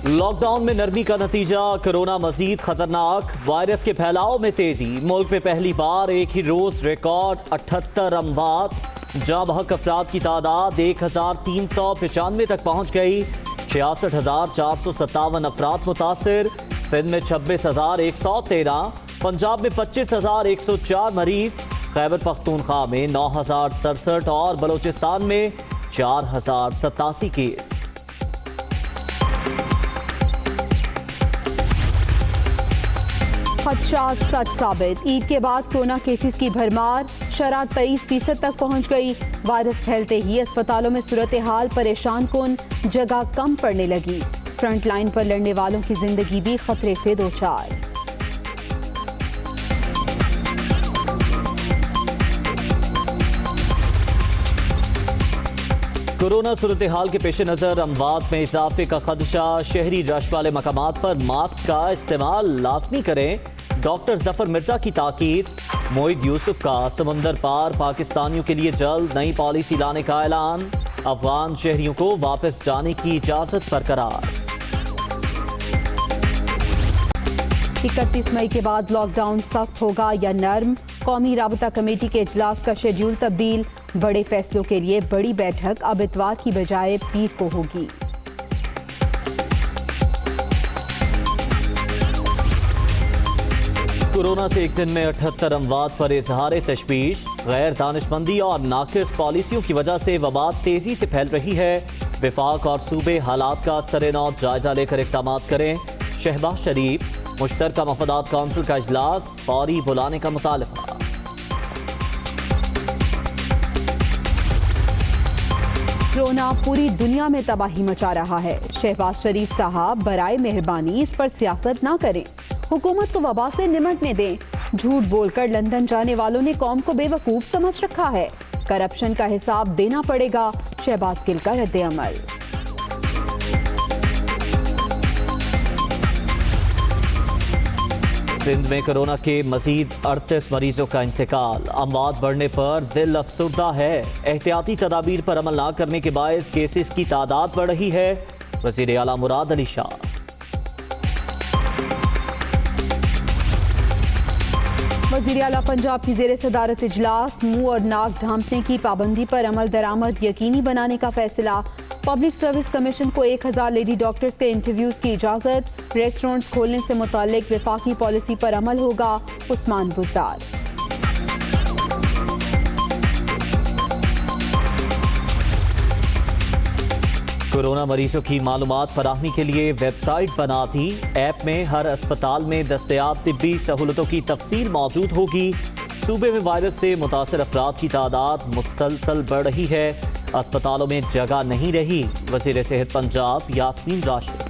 Lock down میں نرمی کا نتیجہ کورونا مزید خطرناک، وائرس کے پھیلاؤ میں تیزی، ملک میں پہلی بار ایک ہی روز ریکارڈ 78 اموات، جاں بحق افراد کی تعداد 1395 تک پہنچ گئی، 66,457 افراد متاثر، سندھ میں 26,113، پنجاب میں 25,104 مریض، خیبر پختونخوا میں 9,067 اور بلوچستان میں 4,087 کیس۔ خدشات سچ ثابت، عید کے بعد کورونا کیسز کی بھرمار، شرح 23% تک پہنچ گئی، وائرس پھیلتے ہی اسپتالوں میں صورتحال پریشان کن، جگہ کم پڑنے لگی، فرنٹ لائن پر لڑنے والوں کی زندگی بھی خطرے سے دوچار۔ کورونا صورتحال کے پیش نظر اموات میں اضافے کا خدشہ، شہری رش والے مقامات پر ماسک کا استعمال لازمی کریں، ڈاکٹر ظفر مرزا کی تاکید، معید یوسف کا سمندر پار پاکستانیوں کے لیے جلد نئی پالیسی لانے کا اعلان، افغان شہریوں کو واپس جانے کی اجازت برقرار۔ 31 مئی کے بعد لاک ڈاؤن سخت ہوگا یا نرم، قومی رابطہ کمیٹی کے اجلاس کا شیڈول تبدیل، بڑے فیصلوں کے لیے بڑی بیٹھک اب اتوار کی بجائے پیر کو ہوگی۔ کورونا سے ایک دن میں 78 اموات پر اظہار تشویش، غیر دانشمندی اور ناقص پالیسیوں کی وجہ سے وبا تیزی سے پھیل رہی ہے، وفاق اور صوبے حالات کا سرنو جائزہ لے کر اقدامات کریں، شہباز شریف، مشترکہ مفادات کونسل کا اجلاس فوری بلانے کا مطالبہ۔ کورونا پوری دنیا میں تباہی مچا رہا ہے، شہباز شریف صاحب برائے مہربانی اس پر سیاست نہ کریں، حکومت کو وبا سے نمٹنے دیں، جھوٹ بول کر لندن جانے والوں نے قوم کو بے وقوف سمجھ رکھا ہے، کرپشن کا حساب دینا پڑے گا، شہباز گل کا رد عمل۔ سندھ میں کورونا کے مزید 38 مریضوں کا انتقال، اموات بڑھنے پر دل افسردہ ہے، احتیاطی تدابیر پر عمل نہ کرنے کے باعث کیسز کی تعداد بڑھ رہی ہے، وزیر اعلیٰ مراد علی شاہ۔ وزیر اعلیٰ پنجاب کی زیر صدارت اجلاس، منہ اور ناک ڈھانپنے کی پابندی پر عمل درآمد یقینی بنانے کا فیصلہ، پبلک سروس کمیشن کو 1000 لیڈی ڈاکٹرز کے انٹرویوز کی اجازت، ریسٹورنٹس کھولنے سے متعلق وفاقی پالیسی پر عمل ہوگا، عثمان بزدار۔ کورونا مریضوں کی معلومات فراہمی کے لیے ویب سائٹ بنا دی، ایپ میں ہر اسپتال میں دستیاب طبی سہولتوں کی تفصیل موجود ہوگی، صوبے میں وائرس سے متاثر افراد کی تعداد مسلسل بڑھ رہی ہے، اسپتالوں میں جگہ نہیں رہی، وزیر صحت پنجاب یاسمین راشد۔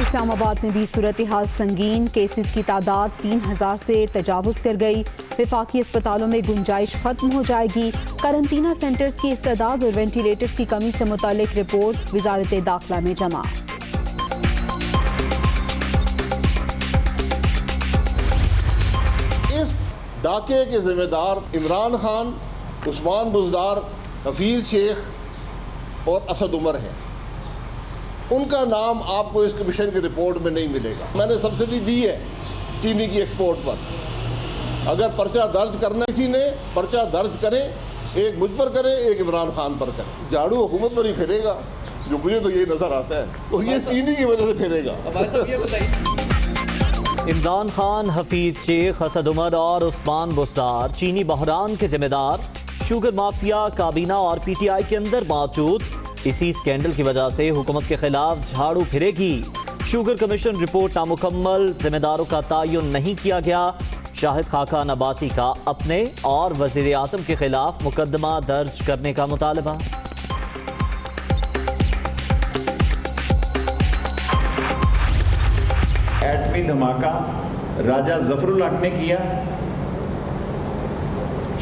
اسلام آباد میں بھی صورتحال سنگین، کیسز کی تعداد 3000 سے تجاوز کر گئی، وفاقی اسپتالوں میں گنجائش ختم ہو جائے گی، قرنطینہ سینٹرز کی استعداد اور وینٹیلیٹرز کی کمی سے متعلق رپورٹ وزارت داخلہ میں جمع۔ اس ڈاکے کے ذمہ دار عمران خان، عثمان بزدار، حفیظ شیخ اور اسد عمر ہیں، ان کا نام آپ کو اس کمیشن کی رپورٹ میں نہیں ملے گا۔ میں نے سبسڈی دی ہے چینی کی ایکسپورٹ پر، اگر پرچہ درج کرنا کسی نے پرچہ درج کرے، ایک مجھ پر کرے، ایک عمران خان پر کرے، جھاڑو حکومت پر ہی پھیرے گا، جو مجھے تو یہ نظر آتا ہے، اور یہ چینی کی وجہ سے پھیرے گا۔ عمران خان، حفیظ شیخ، اسد عمر اور عثمان بزدار چینی بحران کے ذمہ دار، شوگر مافیا کابینہ اور پی ٹی آئی کے اندر موجود، اسی سکینڈل کی وجہ سے حکومت کے خلاف جھاڑو پھرے گی، شوگر کمیشن رپورٹ نامکمل، ذمہ داروں کا تعین نہیں کیا گیا، شاہد خاقان عباسی کا اپنے اور وزیر اعظم کے خلاف مقدمہ درج کرنے کا مطالبہ۔ ایٹمی دھماکہ راجہ ظفر الحق نے کیا،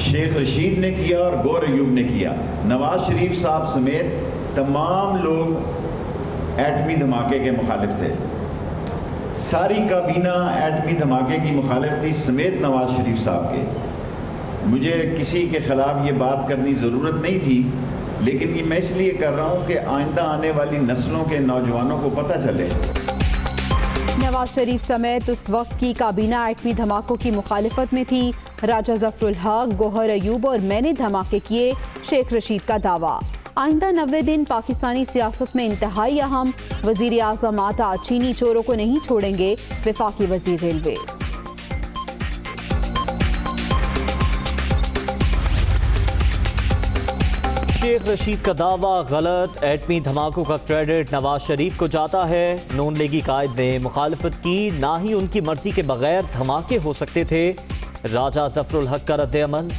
شیخ رشید نے کیا اور گور ایوب نے کیا، نواز شریف صاحب سمیت تمام لوگ ایٹمی دھماکے کے مخالف تھے، ساری کابینہ ایٹمی دھماکے کی مخالف تھی سمیت نواز شریف صاحب کے۔ مجھے کسی کے خلاف یہ بات کرنی ضرورت نہیں تھی لیکن یہ میں اس لیے کر رہا ہوں کہ آئندہ آنے والی نسلوں کے نوجوانوں کو پتہ چلے۔ نواز شریف سمیت اس وقت کی کابینہ ایٹمی دھماکوں کی مخالفت میں تھی۔ راجہ ظفر الحق، گوہر ایوب اور میں نے دھماکے کیے، شیخ رشید کا دعویٰ۔ آئندہ 90 دن پاکستانی سیاست میں انتہائی اہم، وزیر اعظم آتا چینی چوروں کو نہیں چھوڑیں گے، وفاقی وزیر ریلوے۔ شیخ رشید کا دعویٰ غلط، ایٹمی دھماکوں کا کریڈٹ نواز شریف کو جاتا ہے۔ نون لیگی قائد نے مخالفت کی، نہ ہی ان کی مرضی کے بغیر دھماکے ہو سکتے تھے۔ راجہ ظفر الحق کا رد عمل۔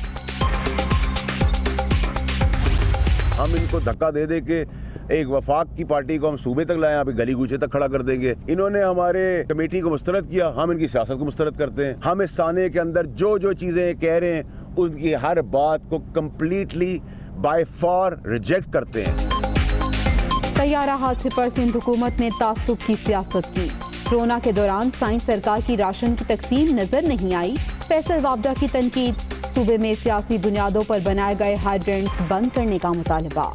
ہم ان کو دھکا دے دے کے ایک وفاق کی پارٹی کو ہم صوبے تک لائیں، ابھی گلی کوچے تک کھڑا کر دیں گے۔ انہوں نے ہمارے کمیٹی کو مسترد کیا، ہم ان کی سیاست کو مسترد کرتے ہیں۔ ہم اس سانے کے اندر جو چیزیں کہہ رہے ہیں ان کی ہر بات کو کمپلیٹلی بائی فار ریجیکٹ کرتے ہیں۔ طیارہ حادثے پر سندھ حکومت نے تعصب کی سیاست کی۔ کورونا کے دوران سائنس سرکار کی راشن کی تقسیم نظر نہیں آئی، فیصل وابڈا کی تنقید۔ صوبے میں سیاسی بنیادوں پر بنائے گئے ہائیڈرینٹس بند کرنے کا مطالبہ۔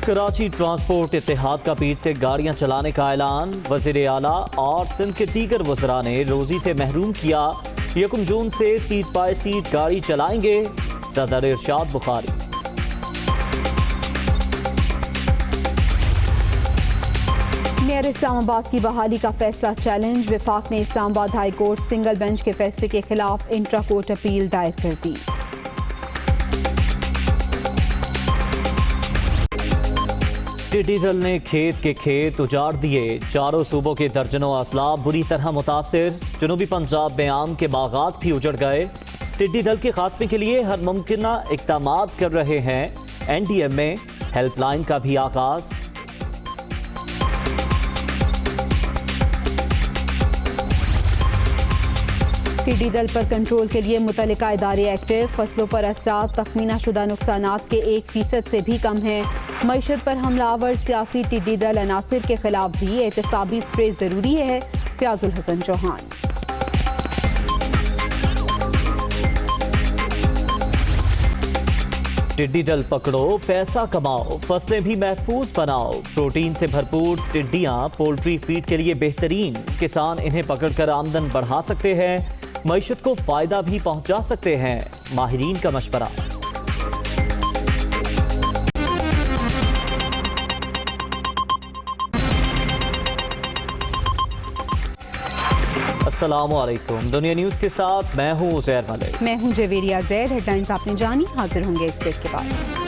کراچی ٹرانسپورٹ اتحاد کا پیر سے گاڑیاں چلانے کا اعلان۔ وزیر اعلیٰ اور سندھ کے دیگر وزراء نے روزی سے محروم کیا۔ 1 جون سے سیٹ بائی سیٹ گاڑی چلائیں گے، صدر ارشاد بخاری۔ میئر اسلام آباد کی بحالی کا فیصلہ چیلنج، وفاق نے اسلام آباد ہائی کورٹ سنگل بینچ کے فیصلے کے خلاف انٹرا کورٹ اپیل دائر کر دی۔ ٹڈی دل نے کھیت کے کھیت اجاڑ دیے، چاروں صوبوں کے درجنوں اضلاع بری طرح متاثر۔ جنوبی پنجاب میں آم کے باغات بھی اجڑ گئے۔ ٹڈی دل کے خاتمے کے لیے ہر ممکنہ اقدامات کر رہے ہیں۔ این ڈی ایم میں ہیلپ لائن کا بھی آغاز۔ ٹڈی دل پر کنٹرول کے لیے متعلقہ ادارے ایکٹیو، فصلوں پر اثرات تخمینہ شدہ نقصانات کے 1% سے بھی کم ہیں۔ معیشت پر حملہ آور سیاسی ٹڈی دل عناصر کے خلاف بھی احتسابی سپرے ضروری ہے، فیاض الحسن چوہان۔ ٹڈی دل پکڑو، پیسہ کماؤ، فصلیں بھی محفوظ بناؤ۔ پروٹین سے بھرپور ٹڈیاں پولٹری فیڈ کے لیے بہترین، کسان انہیں پکڑ کر آمدن بڑھا سکتے ہیں، معیشت کو فائدہ بھی پہنچا سکتے ہیں، ماہرین کا مشورہ۔ السلام علیکم، دنیا نیوز کے ساتھ میں ہوں عزیر ملک۔ میں ہوں جویریہ زید۔ ہیڈ لائنز آپ نے جانی، حاضر ہوں گے اس بریک کے بعد۔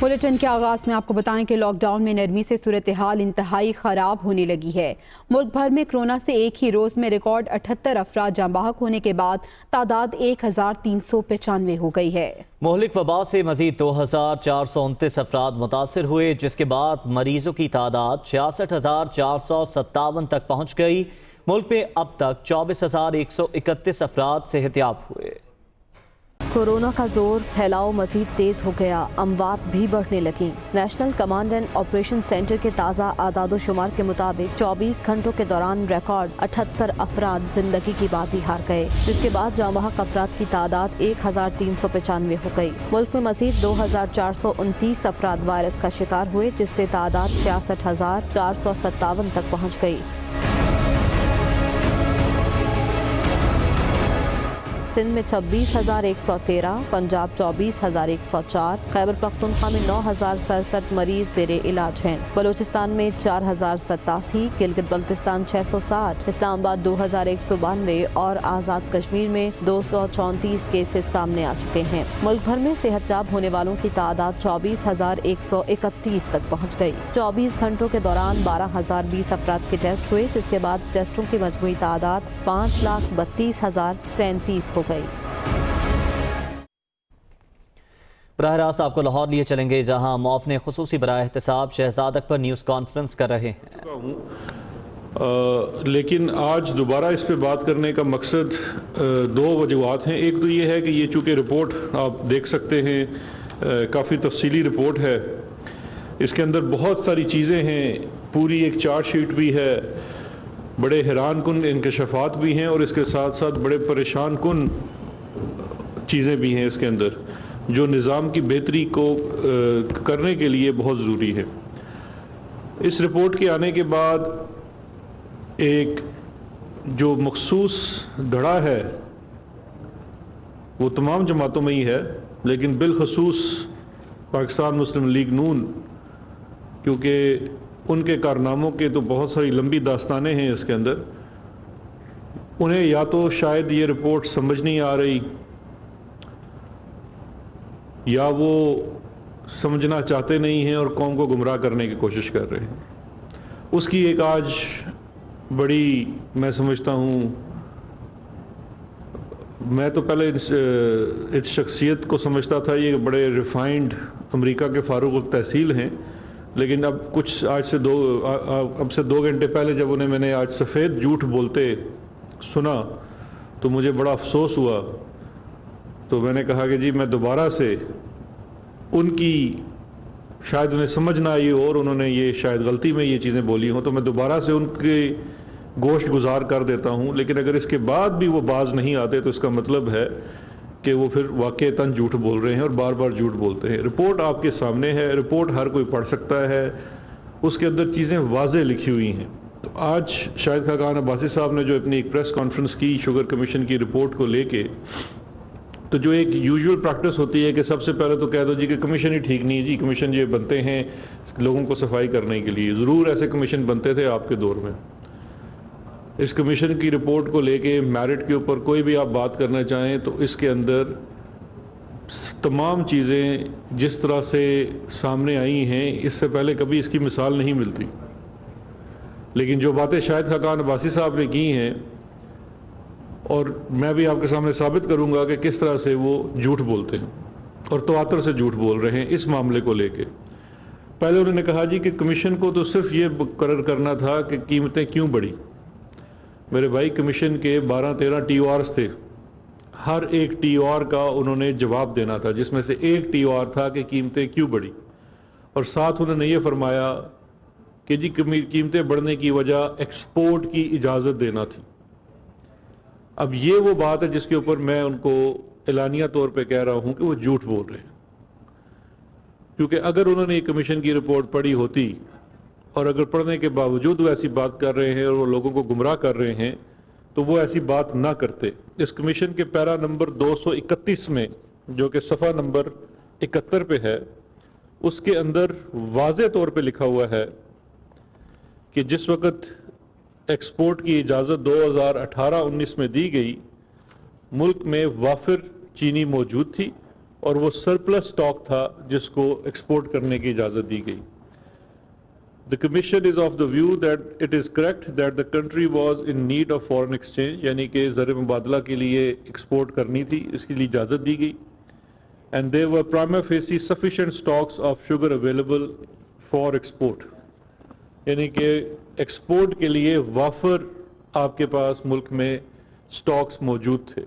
بلیٹن کے آغاز میں آپ کو بتائیں کہ لاک ڈاؤن میں نرمی سے صورتحال انتہائی خراب ہونے لگی ہے۔ ملک بھر میں کورونا سے ایک ہی روز میں ریکارڈ 78 افراد جاں بحق ہونے کے بعد تعداد 1395 ہو گئی ہے۔ مہلک وبا سے مزید 2429 افراد متاثر ہوئے، جس کے بعد مریضوں کی تعداد 66,457 تک پہنچ گئی۔ ملک میں اب تک 24,131 افراد صحت یاب ہوئے۔ کورونا کا زور، پھیلاؤ مزید تیز ہو گیا، اموات بھی بڑھنے لگیں۔ National command and operation centre کے تازہ اعداد و شمار کے مطابق 24 گھنٹوں کے دوران ریکارڈ 78 افراد زندگی کی بازی ہار گئے، جس کے بعد جاں بحق افراد کی تعداد 1395 ہو گئی۔ ملک میں مزید 2429 افراد وائرس کا شکار ہوئے، جس سے تعداد 66,457 تک پہنچ گئی۔ سندھ میں 26,113، پنجاب 24,104، خیبر پختونخوا میں 9,067 مریض زیر علاج ہیں، بلوچستان میں 4,087، گلگت بلتستان 660، اسلام آباد 2,192 اور آزاد کشمیر میں 234 کیسز سامنے آ چکے ہیں۔ ملک بھر میں صحت یاب ہونے والوں کی تعداد 24,131 تک پہنچ گئی۔ 24 گھنٹوں کے دوران 12,020 افراد کے ٹیسٹ ہوئے، جس کے بعد ٹیسٹوں کی مجموعی تعداد 5,32,037 ہو گئی۔ براہ راست آپ کو لاہور لیے چلیں گے، جہاں معاون خصوصی برائے احتساب شہزاد اکبر نیوز کانفرنس کر رہے ہیں۔ لیکن آج دوبارہ اس پہ بات کرنے کا مقصد 2 وجوہات ہیں۔ ایک تو یہ ہے کہ یہ چونکہ رپورٹ آپ دیکھ سکتے ہیں، کافی تفصیلی رپورٹ ہے، اس کے اندر بہت ساری چیزیں ہیں، پوری ایک چارٹ شیٹ بھی ہے، بڑے حیران کن انکشافات بھی ہیں اور اس کے ساتھ ساتھ بڑے پریشان کن چیزیں بھی ہیں اس کے اندر، جو نظام کی بہتری کو کرنے کے لیے بہت ضروری ہے۔ اس رپورٹ کے آنے کے بعد ایک جو مخصوص دھڑا ہے وہ تمام جماعتوں میں ہی ہے، لیکن بالخصوص پاکستان مسلم لیگ نون، کیونکہ ان کے کارناموں کے تو بہت ساری لمبی داستانیں ہیں اس کے اندر، انہیں یا تو شاید یہ رپورٹ سمجھ نہیں آ رہی یا وہ سمجھنا چاہتے نہیں ہیں اور قوم کو گمراہ کرنے کی کوشش کر رہے ہیں۔ اس کی ایک آج بڑی میں سمجھتا ہوں، میں تو پہلے اس شخصیت کو سمجھتا تھا یہ بڑے ریفائنڈ امریکہ کے فاروق التحصیل ہیں، لیکن اب کچھ اب سے 2 گھنٹے پہلے جب انہیں میں نے آج سفید جھوٹ بولتے سنا تو مجھے بڑا افسوس ہوا۔ تو میں نے کہا کہ جی میں دوبارہ سے ان کی شاید انہیں سمجھ نہ آئی ہو اور انہوں نے یہ شاید غلطی میں یہ چیزیں بولی ہوں، تو میں دوبارہ سے ان کے گوشت گزار کر دیتا ہوں، لیکن اگر اس کے بعد بھی وہ باز نہیں آتے تو اس کا مطلب ہے کہ وہ پھر واقعتاً جھوٹ بول رہے ہیں اور بار بار جھوٹ بولتے ہیں۔ رپورٹ آپ کے سامنے ہے، رپورٹ ہر کوئی پڑھ سکتا ہے، اس کے اندر چیزیں واضح لکھی ہوئی ہیں۔ تو آج شاہد خاقان عباسی صاحب نے جو اپنی ایک پریس کانفرنس کی شوگر کمیشن کی رپورٹ کو لے کے، تو جو ایک یوزول پریکٹس ہوتی ہے کہ سب سے پہلے تو کہہ دو جی کہ کمیشن ہی ٹھیک نہیں ہے، جی کمیشن یہ بنتے ہیں لوگوں کو صفائی کرنے کے لیے، ضرور ایسے کمیشن بنتے تھے آپ کے دور میں۔ اس کمیشن کی رپورٹ کو لے کے میرٹ کے اوپر کوئی بھی آپ بات کرنا چاہیں تو اس کے اندر تمام چیزیں جس طرح سے سامنے آئی ہیں اس سے پہلے کبھی اس کی مثال نہیں ملتی، لیکن جو باتیں شاہد خاقان عباسی صاحب نے کی ہیں اور میں بھی آپ کے سامنے ثابت کروں گا کہ کس طرح سے وہ جھوٹ بولتے ہیں اور تواتر سے جھوٹ بول رہے ہیں اس معاملے کو لے کے۔ پہلے انہوں نے کہا جی کہ کمیشن کو تو صرف یہ مقرر کرنا تھا کہ قیمتیں کیوں بڑھی۔ میرے بھائی کمیشن کے 12-13 ٹی او آرز تھے، ہر ایک ٹی او آر کا انہوں نے جواب دینا تھا، جس میں سے ایک ٹی او آر تھا کہ قیمتیں کیوں بڑھی، اور ساتھ انہوں نے یہ فرمایا کہ جی قیمتیں بڑھنے کی وجہ ایکسپورٹ کی اجازت دینا تھی۔ اب یہ وہ بات ہے جس کے اوپر میں ان کو اعلانیہ طور پہ کہہ رہا ہوں کہ وہ جھوٹ بول رہے ہیں، کیونکہ اگر انہوں نے یہ کمیشن کی رپورٹ پڑھی ہوتی اور اگر پڑھنے کے باوجود وہ ایسی بات کر رہے ہیں اور وہ لوگوں کو گمراہ کر رہے ہیں تو وہ ایسی بات نہ کرتے۔ اس کمیشن کے پیرا نمبر 231 میں جو کہ صفحہ نمبر 71 پہ ہے، اس کے اندر واضح طور پہ لکھا ہوا ہے کہ جس وقت ایکسپورٹ کی اجازت 2018-19 میں دی گئی، ملک میں وافر چینی موجود تھی اور وہ سرپلس سٹاک تھا جس کو ایکسپورٹ کرنے کی اجازت دی گئی۔ The Commission is of the view that it is correct that the country was in need of foreign exchange، یعنی کہ زر مبادلہ کے لیے ایکسپورٹ کرنی تھی، اس کے لیے اجازت دی گئی، and there were prima facie sufficient stocks of sugar available for export، یعنی کہ ایکسپورٹ کے لیے وافر آپ کے پاس ملک میں سٹاکس موجود تھے۔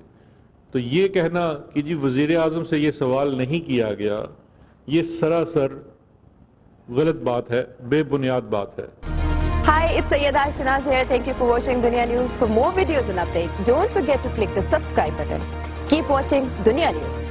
تو یہ کہنا کہ جی وزیر اعظم سے یہ سوال نہیں کیا گیا، یہ سراسر غلط بات ہے، بے بنیاد بات ہے۔ Hi, it's Sayyeda Shanaz here. Thank you for watching Dunya News. For more videos and updates, don't forget to click the subscribe button. Keep watching Dunya News.